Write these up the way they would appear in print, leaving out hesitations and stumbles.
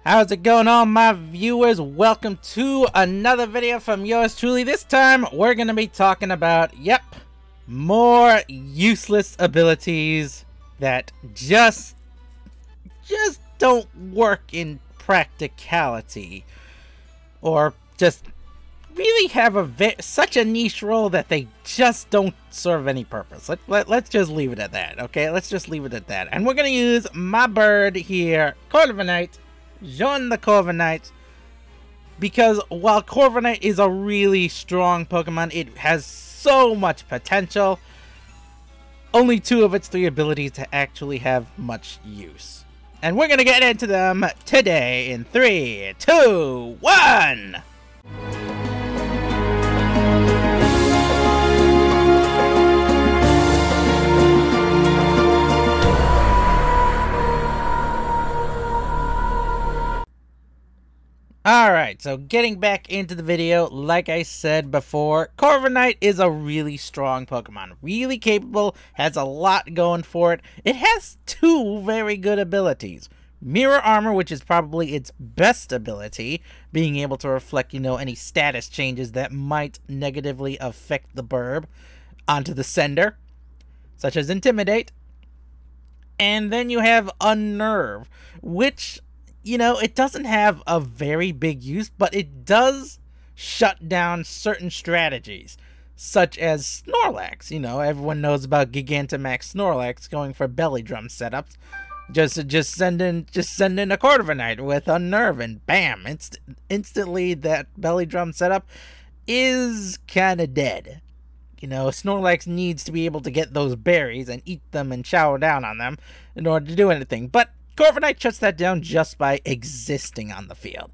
How's it going on, my viewers? Welcome to another video from yours truly. This time we're gonna be talking about, more useless abilities that just don't work in practicality, or just really have such a niche role that they just don't serve any purpose. Let's just leave it at that, okay? Let's just leave it at that. And we're gonna use my bird here, Corviknight, Jean the Corviknight, because while Corviknight is a really strong Pokemon, it has so much potential. Only 2 of its 3 abilities to actually have much use. And we're gonna get into them today in 3, 2, 1! Alright, so getting back into the video, like I said before, Corviknight is a really strong Pokemon. Really capable, has a lot going for it. It has 2 very good abilities. Mirror Armor, which is probably its best ability, being able to reflect, any status changes that might negatively affect the burb onto the sender, such as Intimidate. And then you have Unnerve, which, it doesn't have a very big use, but it does shut down certain strategies, such as Snorlax. Everyone knows about Gigantamax Snorlax going for belly drum setups. Just send in a Corviknight with Unnerve, and bam! Instantly that belly drum setup is kind of dead. Snorlax needs to be able to get those berries and eat them and shower down on them in order to do anything. But Corviknight shuts that down just by existing on the field.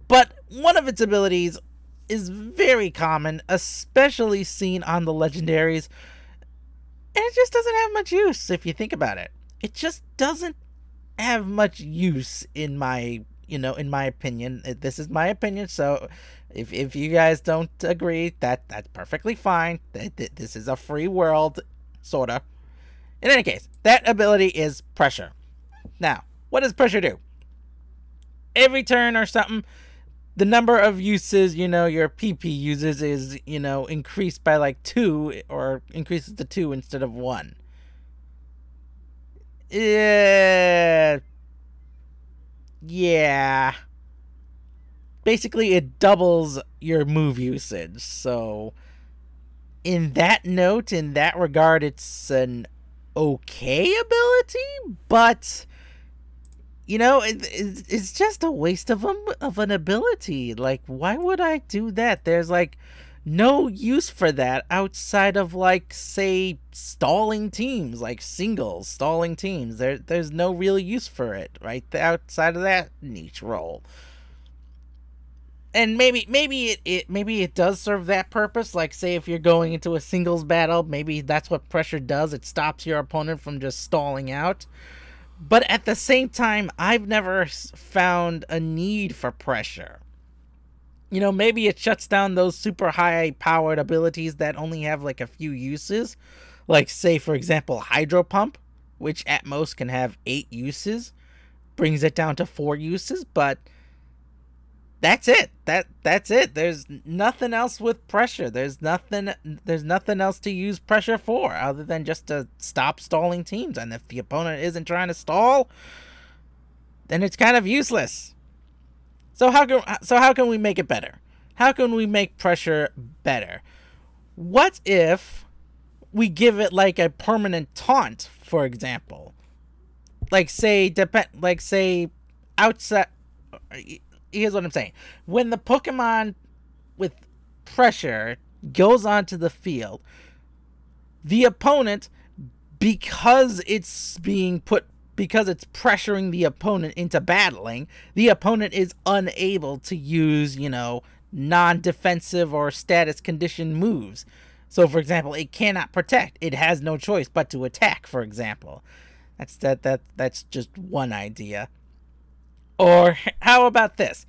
But one of its abilities is very common, especially seen on the legendaries, and it just doesn't have much use if you think about it. It just doesn't have much use in my opinion. This is my opinion, so if you guys don't agree, that's perfectly fine. This is a free world, sorta. In any case, that ability is Pressure. Now, what does Pressure do? Every turn or something, the number of uses, your PP uses is, increased by like 2, or increases to 2 instead of 1. Yeah. Basically, it doubles your move usage. So, in that regard, it's an okay ability, but it's just a waste of an ability. Like, why would I do that? There's like no use for that outside of, like, say, stalling teams, like singles stalling teams. There's no real use for it, right? Outside of that niche role. And maybe it does serve that purpose. Like, say, if you're going into a singles battle, maybe that's what Pressure does. It stops your opponent from just stalling out. But at the same time, I've never found a need for Pressure. Maybe it shuts down those super high-powered abilities that only have, like, a few uses. Like, say, for example, Hydro Pump, which at most can have 8 uses. Brings it down to 4 uses, but that's it. That's it. There's nothing else with Pressure. There's nothing else to use Pressure for other than just to stop stalling teams. And if the opponent isn't trying to stall, then it's kind of useless. So how can we make it better? How can we make Pressure better? What if we give it like a permanent taunt, for example? Like, say outside. Here's what I'm saying. When the Pokemon with Pressure goes onto the field, the opponent, because it's pressuring the opponent into battling, the opponent is unable to use, non-defensive or status condition moves. So, for example, it cannot protect. It has no choice but to attack, for example. That's just one idea. Or how about this?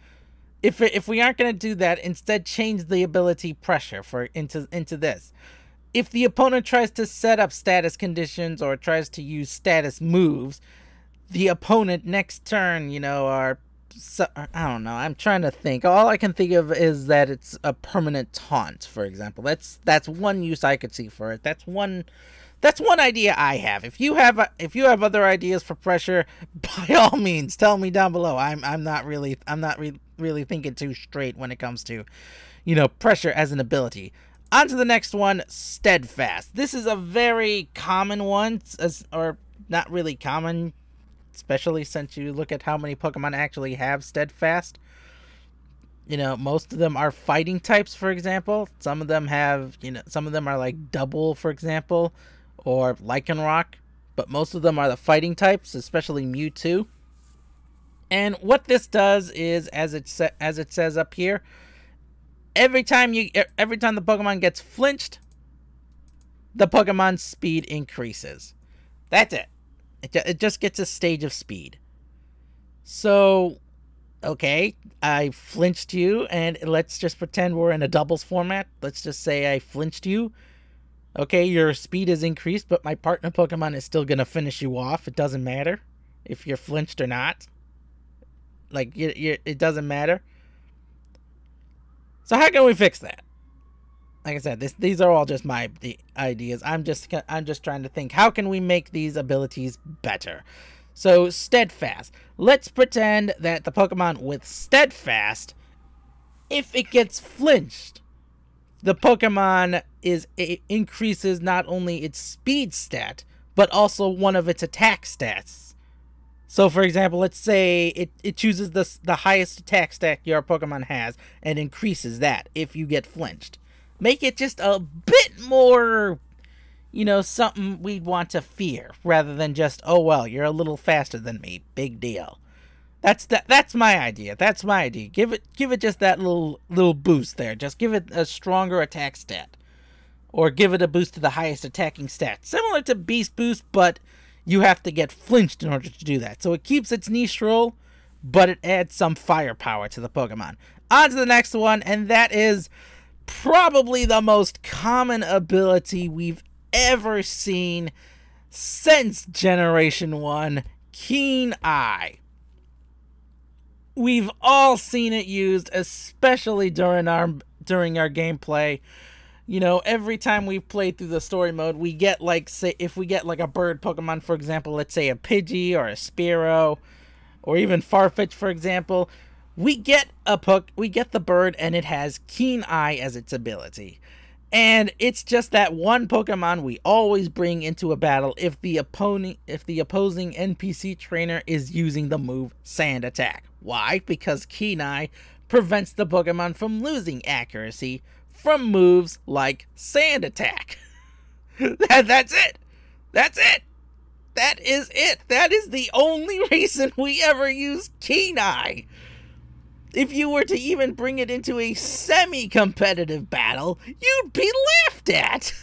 If we aren't going to do that, instead change the ability Pressure into this. If the opponent tries to set up status conditions or tries to use status moves, the opponent next turn, or so, I don't know. I'm trying to think. All I can think of is that it's a permanent taunt, for example. That's one use I could see for it. That's one idea I have. If you have other ideas for pressure, by all means, tell me down below. I'm not really thinking too straight when it comes to, pressure as an ability. On to the next one, Steadfast. This is a very common one, or not really common, especially since you look at how many Pokemon actually have Steadfast. Most of them are fighting types, for example. Some of them have, some of them are like Double, for example, or Lycanroc, but most of them are the fighting types, especially Mewtwo. And what this does is, as it says up here, every time the Pokemon gets flinched, the Pokemon's speed increases. That's it. It just gets a stage of speed. So, okay, I flinched you, and let's just pretend we're in a doubles format. Let's just say I flinched you. Okay, your speed is increased, but my partner Pokemon is still going to finish you off. It doesn't matter if you're flinched or not. Like, it doesn't matter. So how can we fix that? Like I said, these are all just my ideas. I'm just trying to think, how can we make these abilities better? So Steadfast. Let's pretend that the Pokemon with Steadfast, if it gets flinched, the Pokemon increases not only its speed stat, but also one of its attack stats. So, for example, let's say it chooses the highest attack stat your Pokemon has and increases that if you get flinched. Make it just a bit more, something we'd want to fear, rather than just, oh, well, you're a little faster than me. Big deal. That's my idea. Give it just that little boost there. Just give it a stronger attack stat. Or give it a boost to the highest attacking stat. Similar to Beast Boost, but you have to get flinched in order to do that. So it keeps its niche role, but it adds some firepower to the Pokemon. On to the next one, and that is probably the most common ability we've ever seen since Generation 1, Keen Eye. We've all seen it used, especially during our gameplay. Every time we've played through the story mode, we get, like, say, if we get, like, a bird Pokemon, for example, let's say a Pidgey or a Spearow, or even Farfetch, for example, we get the bird, and it has Keen Eye as its ability. And it's just that one Pokemon we always bring into a battle if the opposing NPC trainer is using the move Sand Attack. Why? Because Keen Eye prevents the Pokemon from losing accuracy from moves like Sand Attack. That's it. That is it. That is the only reason we ever use Keen Eye. If you were to even bring it into a semi-competitive battle, you'd be laughed at.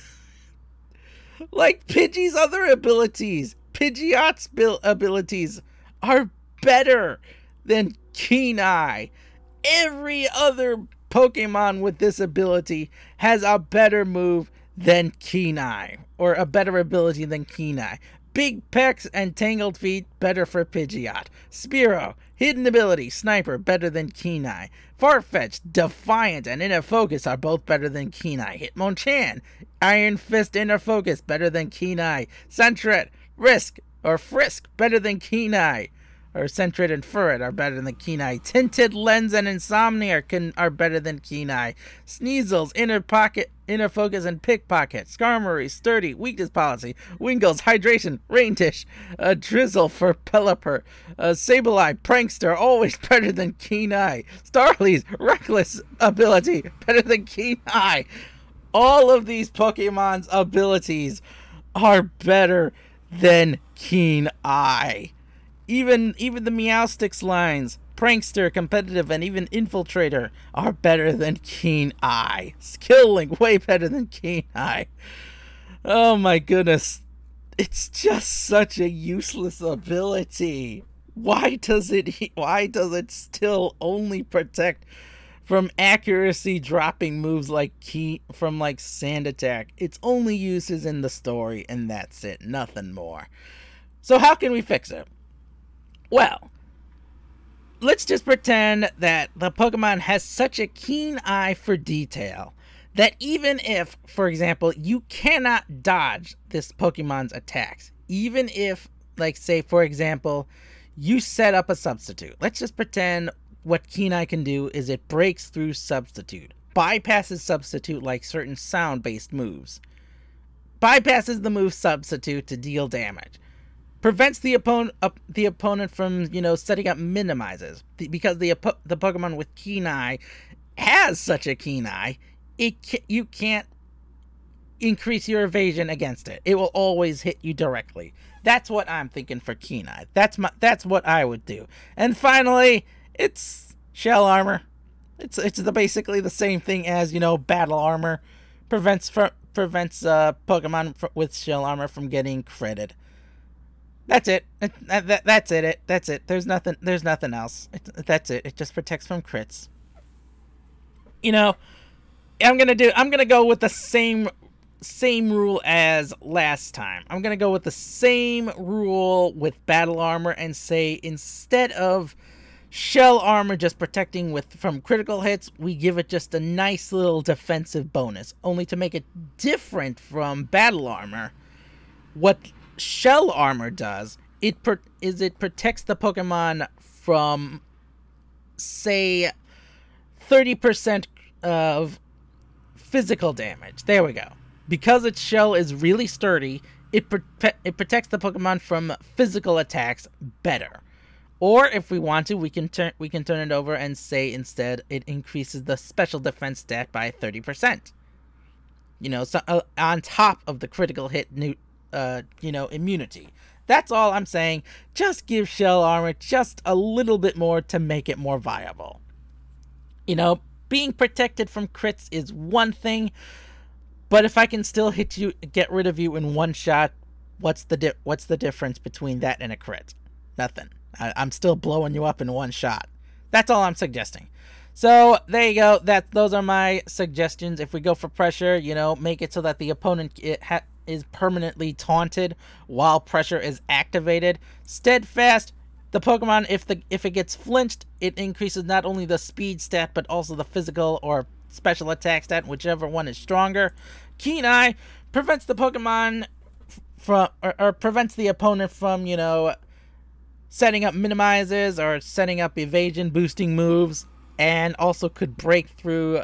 Like Pidgey's other abilities, Pidgeot's abilities are better than Keen Eye. Every other Pokemon with this ability has a better move than Keen Eye, or a better ability than Keen Eye. Big Pecs and Tangled Feet, better for Pidgeot. Spearow, hidden ability, Sniper, better than Keen Eye. Farfetch, Defiant, and Inner Focus are both better than Keen Eye. Hitmonchan, Iron Fist, Inner Focus, better than Keen Eye. Sentret, Frisk, better than Keen Eye. Or Sentret and Furret are better than Keen Eye. Tinted Lens and Insomnia are better than Keen Eye. Sneasels, Inner Focus, and Pickpocket. Skarmory, Sturdy, Weakness Policy. Wingles, Hydration, Rain Dish. Drizzle for Pelipper. Sableye, Prankster, always better than Keen Eye. Starly's Reckless ability, better than Keen Eye. All of these Pokemon's abilities are better than Keen Eye. Even the Meowsticks lines, Prankster, Competitive, and even Infiltrator are better than Keen Eye. Skill Link, way better than Keen Eye. Oh my goodness. It's just such a useless ability. Why does it still only protect from accuracy dropping moves like Sand Attack? Its only use is in the story, and that's it. Nothing more. So how can we fix it? Well, let's just pretend that the Pokemon has such a keen eye for detail that even if, for example, you cannot dodge this Pokemon's attacks, even if, like, say, for example, you set up a substitute. Let's just pretend what Keen Eye can do is it breaks through substitute, bypasses substitute like certain sound-based moves, bypasses the move substitute to deal damage, prevents the opponent from, you know, setting up minimizes, because the Pokemon with Keen Eye has such a keen eye, you can't increase your evasion against it. It will always hit you directly. That's what I'm thinking for Keen Eye. That's what I would do. And finally, it's Shell Armor. It's basically the same thing as, you know, Battle Armor. Prevents Pokemon with Shell Armor from getting critted. That's it. That's it. There's nothing else. That's it. It just protects from crits. You know, I'm gonna go with the same rule as last time. I'm gonna go with the same rule with Battle Armor and say, instead of Shell Armor just protecting from critical hits, we give it just a nice little defensive bonus. Only to make it different from Battle Armor, what Shell Armor does, it protects the Pokemon from, say, 30% of physical damage. There we go. Because its shell is really sturdy, it protects the Pokemon from physical attacks better. Or if we want to, we can turn it over and say instead it increases the special defense stat by 30%. You know, so on top of the critical hit you know, immunity. That's all I'm saying. Just give Shell Armor just a little bit more to make it more viable. You know, being protected from crits is one thing, but if I can still hit you, get rid of you in one shot, what's the difference between that and a crit? Nothing. I'm still blowing you up in one shot. That's all I'm suggesting. So there you go. Those are my suggestions. If we go for pressure, you know, make it so that the opponent is permanently taunted while pressure is activated. Steadfast, the Pokemon, if it gets flinched, it increases not only the speed stat but also the physical or special attack stat, whichever one is stronger. Keen Eye prevents the Pokemon from, or prevents the opponent from, you know, setting up minimizes or setting up evasion boosting moves, and also could break through,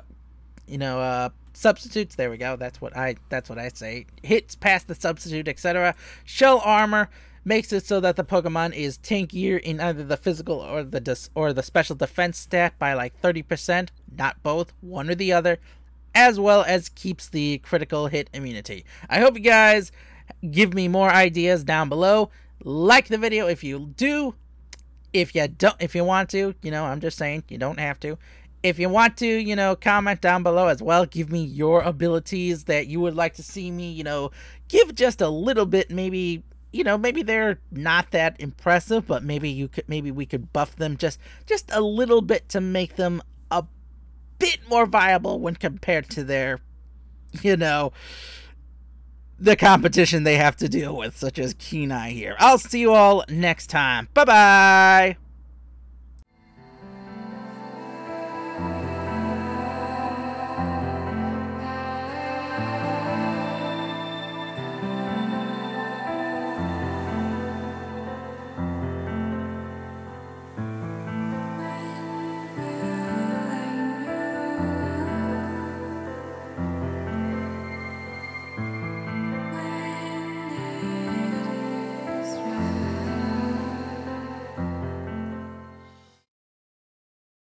you know, substitutes. There we go. That's what I say. Hits past the substitute, etc. Shell Armor makes it so that the Pokemon is tankier in either the physical or the special defense stat by like 30%, not both, one or the other, as well as keeps the critical hit immunity. I hope you guys give me more ideas down below. Like the video if you do. If you want to, you know, I'm just saying, you don't have to. If you want to, you know, comment down below as well. Give me your abilities that you would like to see me, you know, give just a little bit. Maybe, you know, maybe they're not that impressive, but maybe we could buff them just a little bit to make them a bit more viable when compared to their, you know, the competition they have to deal with, such as Keen Eye here. I'll see you all next time. Bye-bye!